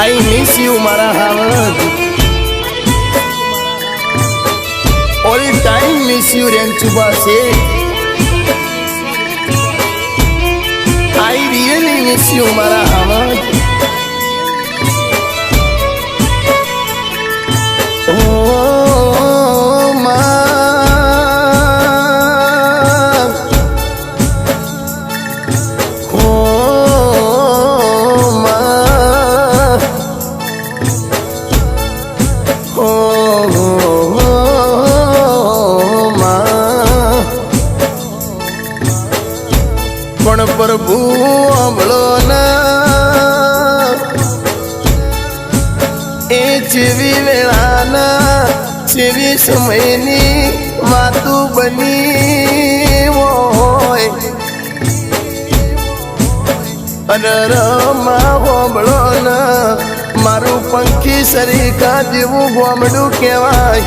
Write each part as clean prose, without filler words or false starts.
I miss you મારા હાવજ all time miss you રેન્ચુબા છે I really miss you મારા હાવજ પણ પ્રભુ અમળો ના એ જેવી વેળાના જેવી સમયની વાતું બની હોય અને રમા હોબળો ના મારું પંખી સરીકા જેવું ગોમડું કહેવાય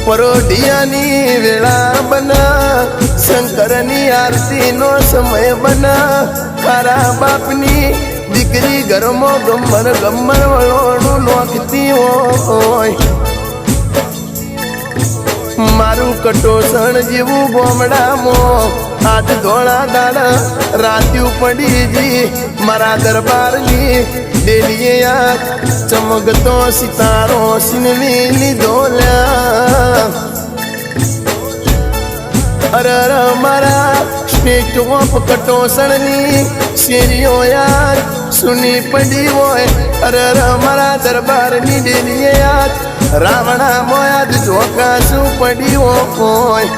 પરોઢિયાની વેળા બના શંકરની આરતીનો સમય બના તારા બાપની દીકરી ઘરમાં ગમર ગમર વળોણું નોખતી હોય મારું કટોસણ જેવું ગોમડામાં આજ ધોળા દાડા રાત્યું પડી જી મારા દરબારની ડેલીએ યાદ ચમકતો સિતારો સિનવી લીધો લ્યા અરર મારા સ્ટેટ ઓફ કટોસણની શેરીઓ યાદ સુની પડી હોય અરર મારા દરબારની ડેલીએ યાદ રાવણા મોયાદ ચોકાશું પડ્યો હોય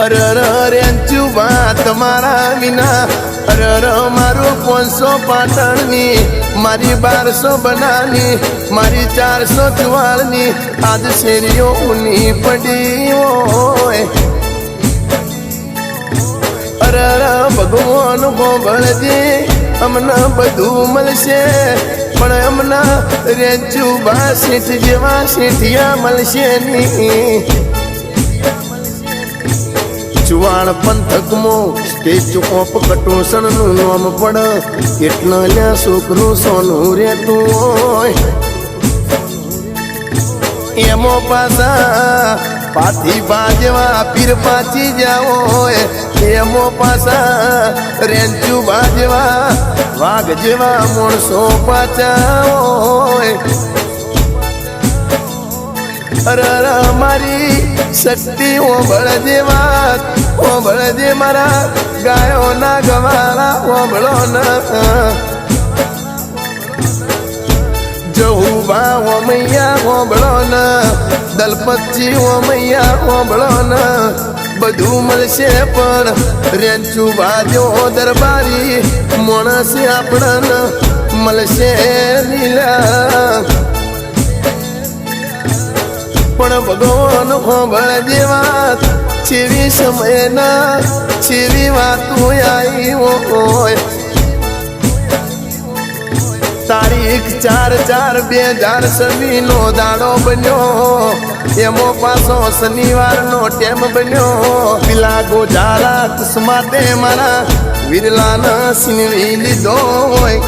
અરર રેન્ચુબા તમારા વિના અરર મારું 500 પાટણની મારી 1200 બનાની મારી 444ની આજ શેરીઓ ઊની પડી હોય અરર ભગવાન ગોબળજે અમને બધું મળશે પણ અમના રેન્ચુબા શેઠ જેવા શેઠિયા મળશે નહીં ચુવાણ પંથકમાં સ્ટેજ ઓફ કટોસણનું નામ પડ એટલા લ્યા છોકરું સોનું રહેતું હોય એમો પાછા પાથી બાજવા પીર પાછી જાવ હોય એમો પાછા રેન્ચુબા જેવા વાઘ જેવા માણસો પાછા હોય અરર મારી શક્તિ ઓબળ જેવા ઓબળ જે મારા ગાયો ના ગવાળા ઓબળો ના જહુબા ઓમૈયા ઓબળો ના દલપતજી ઓમૈયા ઓબળો ના બધું મળશે પણ રેન્ચુબા જો દરબારી માણસ આપણને મળશે લીલા પણ ભગવાન હોબળ જેવા છેવી સમયના છેવી વાતું આવી હોય તારીખ 4/4/2026 નો દાડો બન્યો એમો પાછો શનિવારનો ટેમ બન્યો પેલા ગોજારા કસ્માતે મારા વિરલાના સિનવી લીધો હોય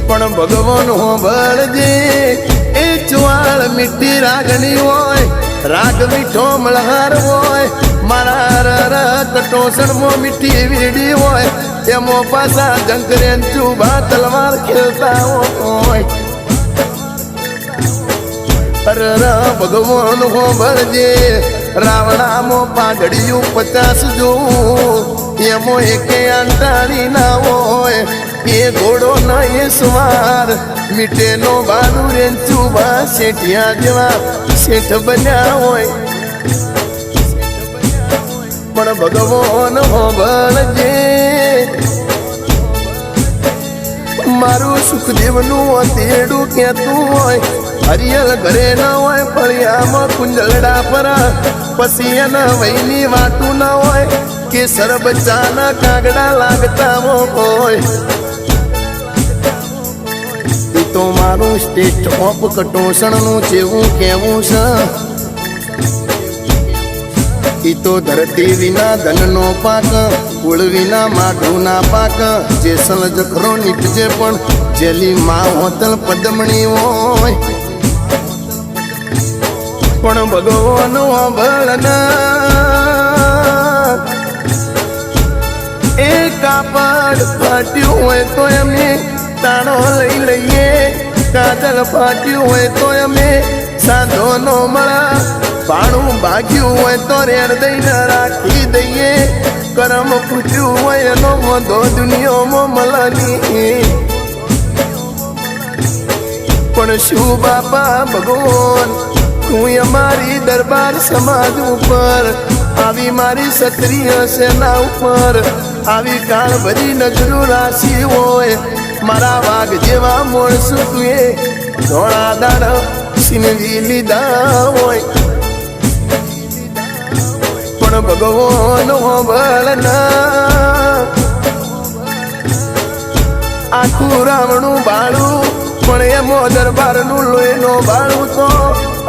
પણ ભગવાન હોબળજે એ ચુવાળ મીઠી રાગણી હોય રાગ મીઠો મલ્હાર હોય મારા રર કટોસણમાં મીઠી વીડી હોય એમો પાછા જંક રેન્ચુબા તલવાર ખેલતા હોય અરર ભગવાન હોબળજે રાવણામાં પાઘડિયું 50 જોવું એમો એકે આંટાણી ના હોય એ ઘોડો ન એ સવાર મીઠેનો બાલુ રેન્ચુબા શેઠિયા જેવા શેઠ બન્યા હોય પણ ભગવાન હોબળજે મારું સુખદેવનું અંધેડું કહેતું હોય હરિયલ ઘરે ન હોય ફળિયામાં કુંજલડા પર પછી એના વહીની વાટું ન હોય કે સરબચાના કાગડા લાગતા હોય તો મારું સ્ટેટ ઓફ કટોસણનું જેવું કેવું છે એ તો ધરતી વિના ધનનો પાક, કુળ વિના માઢું ના પાક. જેસલ જખરો નીપજે પણ જેલી માં હોતલ પદમણી હોય. પણ ભગવાન બળના એ કાપડ ફાટ્યું હોય તો અમે તાણો લઈ લઈએ. કાજલ ફાટ્યું હોય તો અમે સાંધો નો મળા. ભાણું ભાગ્યું હોય તો રેડ દઈને રાખી દઈએ. કરમ ફૂટ્યું હોય એનો મોઢો દુનિયામાં મળની. પણ શું બાપા ભગવાન તું અમારી દરબાર સમાજ ઉપર આવી મારી ક્ષત્રિય સેના ઉપર આવી કાળ ભરી નજરો રાશી હોય. મારા વાઘ જેવા મોણસું તું એ ધોળા દાડા છીનવી લીધા હોય. પણ ભગવાન બળના આખું રાવણું બાળું પણ એમો દરબારનું લોહીનો બાળું તો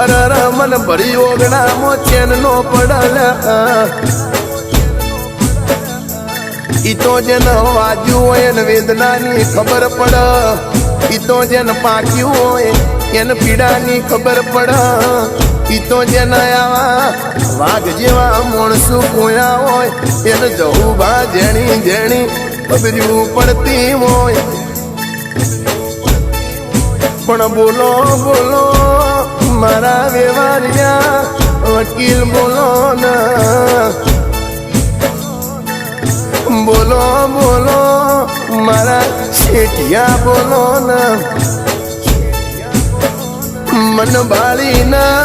અરર મન ભરી ઓગણામાં ચેન નો પડલ. ઈ તો જેને વાજ્યું હોય એને વેદનાની ખબર પડે. ઈ તો જેને પાક્યું હોય એને પીડાની ખબર પડે. ઈ તો જેને આવા વાઘ જેવા માણસું કોયા હોય એને જવું બા જેણી જેણી ખબર્યું પડતી હોય. પણ બોલો બોલો મારા વેવારિયા વકીલ બોલો ના. બોલો બોલો મારા શેઠિયા બોલો ના. મન બાળીના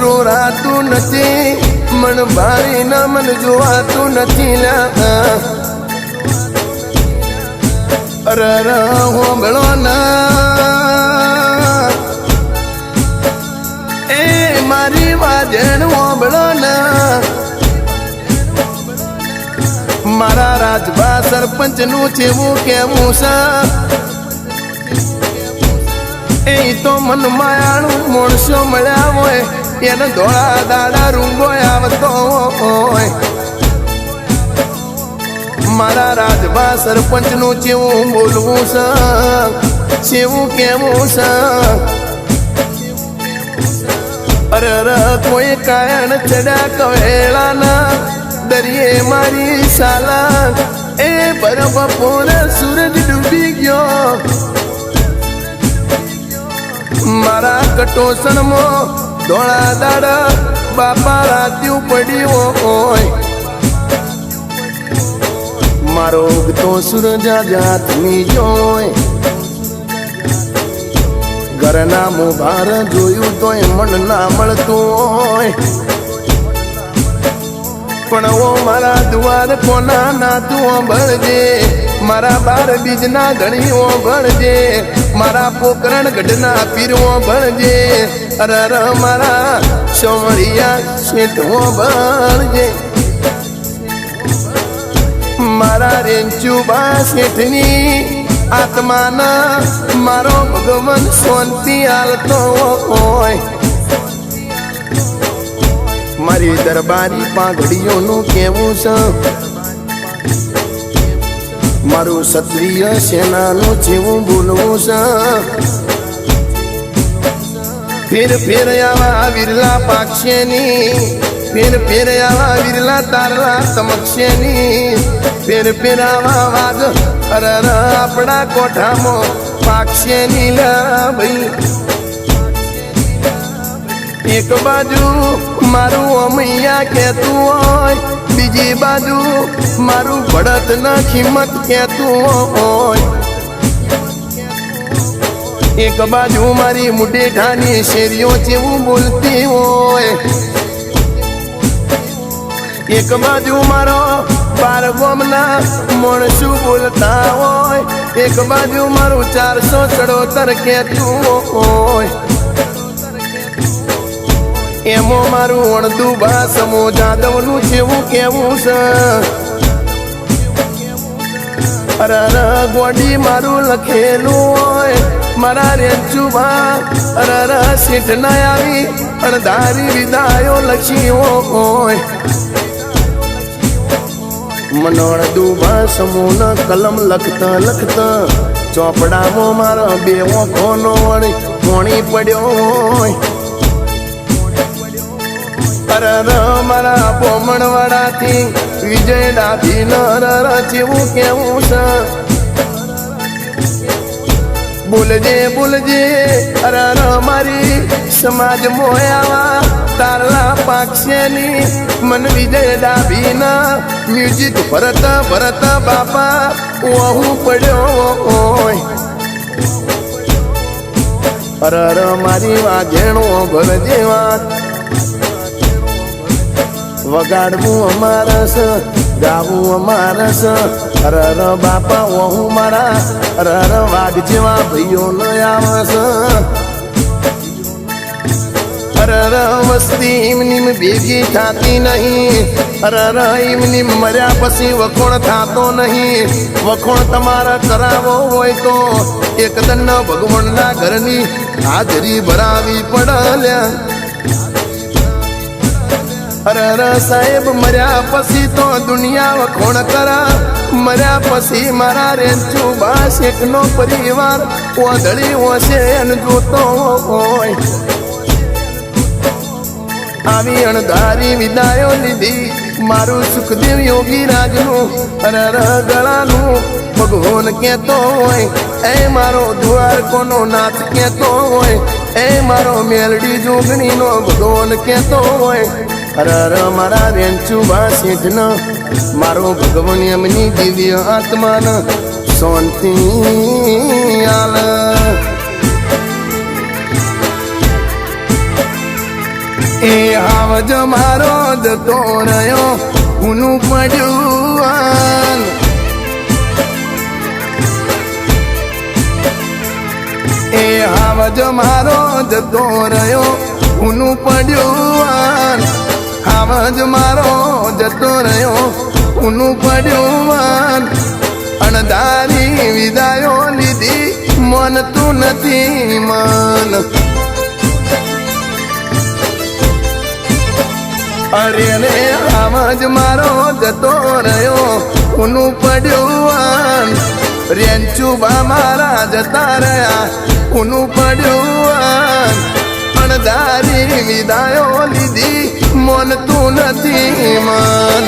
રોરાતું નથી. મન બાળીના મન જોવાતું નથી લા. અરર હોંભળો ના એ મારી વાજણ હોંભળો ના. મારા રાજભા સરપંચ નું જેવું કેવું છે એ તો મન માયાળું માણસો મળ્યા હોય એને ધોળા દાડા રૂંગો આવતો હોય. મારા રાજભા સરપંચ નું જેવું બોલવું છે જેવું કેવું છે. અરે કોઈ કાયણ ચડ્યા કવેળાના દરિયે મારી સાલા એ બરફ પોરે સૂરજ ડૂબી ગયો. મારા કટોસણમાં ધોળા દાડા બાપા રાત્યું પડ્યું હોય. મારો તો સૂરજ જાતની જોય. ઘરના મોભાર જોયું તોય મન ના મળતું હોય. પણ ઓ મારા દ્વાર કોના નાતું ભળજે. મારા બાર બીજના ઘણીઓ ભળજે. મારા પોકરણ ગઢના પીરવો ભળજે. અરર મારા સોમરિયા શેઠવો ભળજે. મારા રેંચુબા શેઠની આત્માના મારો ભગવાન શાંતિ આલતો હોય. મારી દરબારી પાઘડીઓનું કેવું છે. મારું ક્ષત્રિય સેનાનું જેવું બોલવું છે. ફેર ફેર આવા વિરલા પાક્ષેની. ફેર ફેર આવા વિરલા તારલા તમક્ષેની. ફેર ફેર આવા વાઘ અરર આપણા કોઠામાં પાક્ષેની લા ભાઈ. એક બાજુ મારું અમૈયા કહેતું હોય બીજી બાજુ મારું ભડત ના કિંમત કહેતું હોય. એક બાજુ મારી મુડેઠાની શેરીઓ જેવું બોલતી હોય. એક બાજુ મારો બાર ગોમના માણસું બોલતા હોય. એક બાજુ મારું 474 કહેતું હોય. એમો મારું અડધું ભાષમો જાદવનું જેવું કેવું છે. અરર ગોડી મારું લખેલું હોય. મારા રેંચુબા અરર શેઠ ના આવી અણધારી વિદાયો લખી હોય. મનોણ દુબા સમૂન કલમ લખતા લખતા ચોપડામાં મારા બે ઓખોનો વળી કોણી પડ્યો હોય. મારા બોમણવાડાથી વિજય ડાભી નર જેવું કેવું છે. બોલજે બોલજે મારી સમાજ મોયાવા તારલા પાક્ષેની મન વિજય ડાભી ના મ્યુઝિક ભરત ભરત બાપા વહુ પડ્યો હોય. મારી વાજેણો ભરજે વાત વગાડવું અમારસ ગાવું અમારસ. બાપા વહુ મારા વાઘ જેવા ભાઈઓ ન આવસ. વસ્તી એમની ભેગી થતી નહીં. એમની મર્યા પછી વખોણ થતો નહીં. વખોણ તમારે કરાવો હોય તો એક દન ભગવાનના ઘરની હાજરી ભરાવી પડે. સાહેબ મર્યા પછી તો દુનિયા વખોણ કરા. મર્યા પછી મારા રેન્ચુ બાસ એકનો પરિવાર ઓધળી ઓછે જોતો હોય. આવી અણધારી વિદાયો લીધી મારું સુખદેવ યોગી રાજનું ગળાનું ભગવાન કહેતો હોય. એ મારો દ્વારકોનો નાથ કહેતો હોય. એ મારો મેલડી જોગણીનો ભગવાન કહેતો હોય. મારા રેન્ચુબા શેઠ મારો ભગવાન એમની દિવ્ય આત્માન શાંતિ આલ. એ આવજ મારો જતો રહ્યો ઊનું પડ્યું. એ આવજ મારો જતો રહ્યો ઊનું પડ્યું. આવજ મારો જતો રહ્યો ઊનું પડ્યું. અણધારી વિદાયો લીધી મન તું નથી મન. અરે રે આવજ મારો જતો રહ્યો ઊનું પડ્યું. રેન્ચુબા મારા જતા રહ્યા ઊનું પડ્યું. અણધારી વિદાયો લીધી મન તું નથી મન.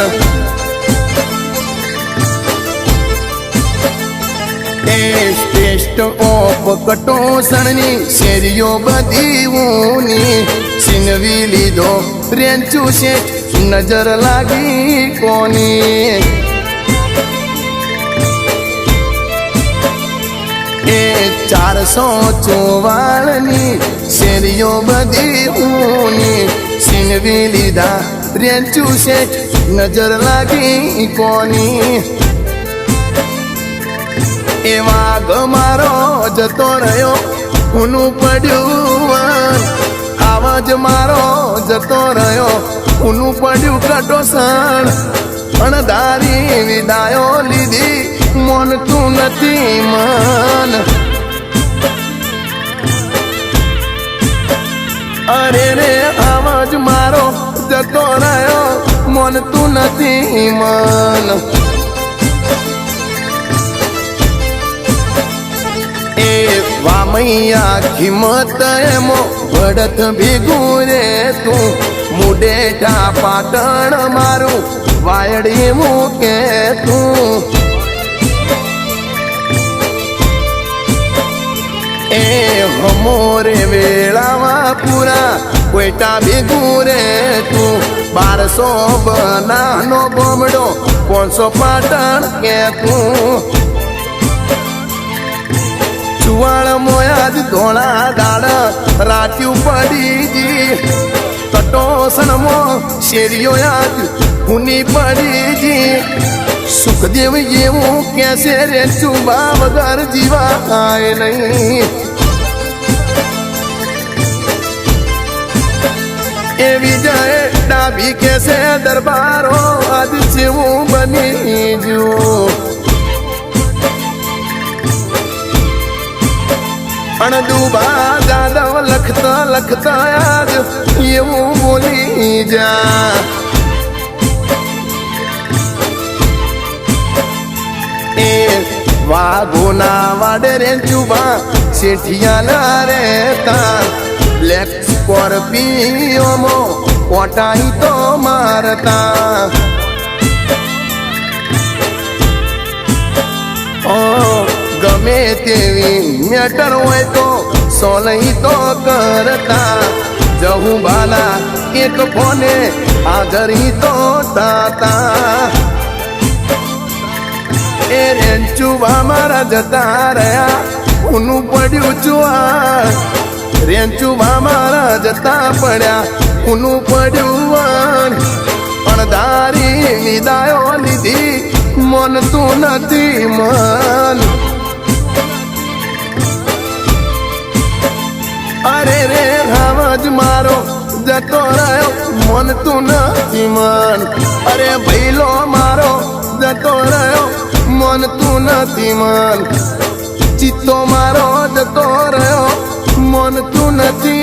એ શ્રેષ્ઠ ઓપ કટોસણની શેરીઓ બધી ઊની છીનવી લીધો રેન્ચુ શેઠ નજર લાગી કોની. એ 444ની શેરીઓ બધી ઊની છીનવી લીધા રેન્ચુ શેઠ નજર લાગી કોની. એવા ગમારો જતો રહ્યો ઊનું પડ્યું. આવાજ મારો જતો રહ્યો ઊનું પડ્યું કટોસણ. અણધારી વિદાયો લીધી મન તું નથી મન. અરે રે આવાજ મારો જતો રહ્યો મન તું નથી મન. એ વામૈયા કિંમત એમો ભડત ભેગું રે તું. મુડેઠા પાટણ મારું વાયડી મૂકે તું. એ હમોરે વેળાવા પૂરા કોઈટા ભેગું રે તું. 1200 બનાનો બોમડો 500 પાટણ કે તું. ચુવાણ મોયા જ ધોળા દાડ રાત્યું પડી જી. કટોસણમાં શેરીઓ યાદ ભૂની પડી જી. સુખદેવ એવું કેસે રેન્ચુબા વગર જીવાય નહીં. એ વિજય ડાભી કેસે દરબારો આજ જેવું બની ગયું. અણદુબા જાદવ લખતા લખતા આજ એવું બોલી જા. વાઘોના વાડે રેંચુબા શેઠિયાના રહેતા બ્લેક સ્કોર્પિયોમો ઓટાઈ તો મારતા ઓ ગમે તેવી મેટર હોય તો સોલઈ તો કરતા જહું બાલા એક ફોને આદરી તો તાતા એ રેંચુબા મારા જતા રહ્યા ઊનું પડ્યું ચુઆ રેંચુબા મારા જતા પડ્યા ઊનું પડ્યું પણ દારી વિદાયો લીધી મન તું નથી મન અરે રે હાવજ મારો જતો રહ્યો મન તું નથી મન અરે ભઈલો મારો જતો રહ્યો મન તું નથી મન ચિત્તો મારો જતો રહ્યો મન તું નથી